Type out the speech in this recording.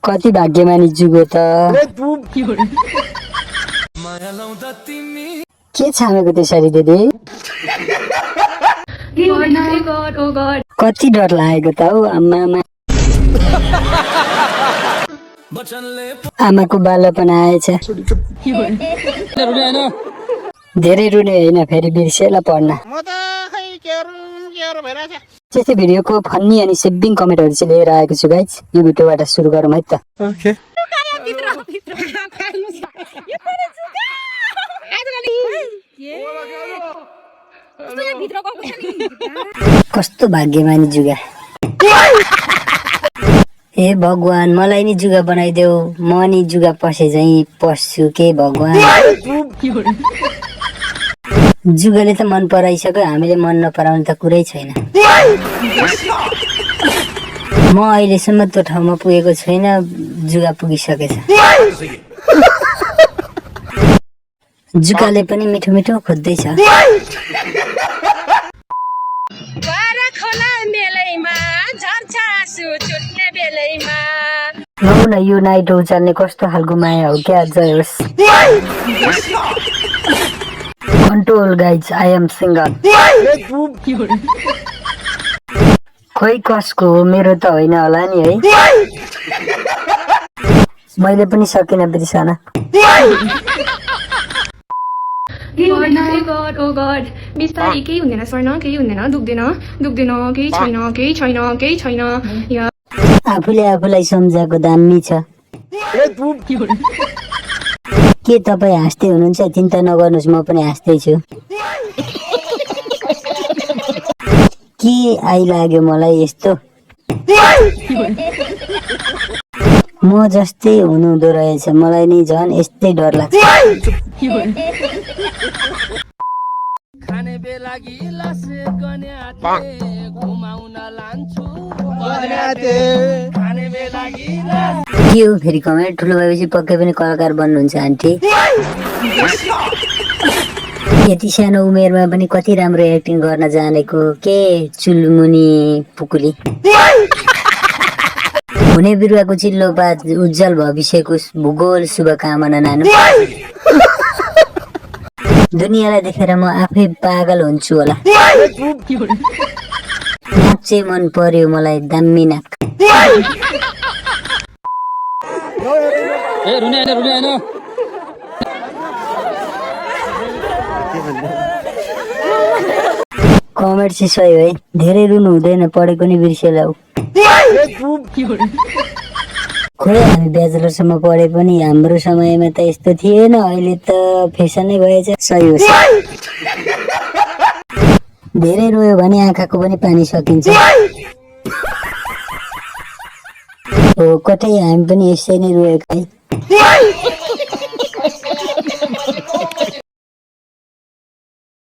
कति भाग्यमानी जुगो त के छामेको त्यसरी दिदी कति डर लागेको त हौ आमा आमाको बालापन आएछ धेरै रुने होइन फेरि बिर्सेला पढ्न त्यस्तै भिडियोको फन्नी अनि सेभिङ कमेन्टहरू चाहिँ लिएर आएको छु गाइज यो भिडियोबाट सुरु गरौँ है त कस्तो भाग्यमानी जुगा हे भगवान मलाई नि जुगा बनाइदेऊ म नि जुगा पसे चाहिँ पस्छु के भगवान जुगाले त मन पराइसक्यो हामीले मन नपराउने त कुरै छैन म अहिलेसम्म त्यो ठाउँमा पुगेको छैन जुगा पुगिसकेछ जुगाले पनि मिठो मिठो खोज्दैछ लौ न यो नाइट उचाल्ने कस्तो खालको माया हो क्या जय होस् control guys I am single खोइ कसको हो मेरो त होइन होला नि है मैले पनि सकिनँ बिर्सन बिस्तारै केही हुँदैन स्वर्ण केही हुँदैन दुख्दैन केही छैन आफूले आफूलाई सम्झाएको दामी छ के तपाईँ हाँस्दै हुनुहुन्छ चिन्ता नगर्नुहोस् म पनि हाँस्दै छु के आइलाग्यो मलाई यस्तो म जस्तै हुनुहुँदो रहेछ मलाई नि झन् यस्तै डर लाग्छ के हो फेरि कमेन्ट ठुलो भएपछि पक्कै पनि कलाकार बन्नुहुन्छ आन्टी यति सानो उमेरमा पनि कति राम्रो एक्टिङ गर्न जानेको के चुलमुनी पुकुली हुने बिरुवाको चिल्लो पात उज्जवल भविष्यको भूगोल शुभकामना नानु दुनियाँलाई देखेर म आफै पागल हुन्छु होला नाक चाहिँ मन पर्यो मलाई दामी नाक कमेन्ट चाहिँ सही है धेरै रुनु हुँदैन पढेको नि बिर्सेलाउ खोइ हामी ब्याचलरसम्म पढे पनि हाम्रो समयमा त यस्तो थिएन अहिले त फेसनै भएछ सही हो धेरै रोयो भने आँखाको पनि पानी सकिन्छ हो कतै हामी पनि यसै नै रोएका है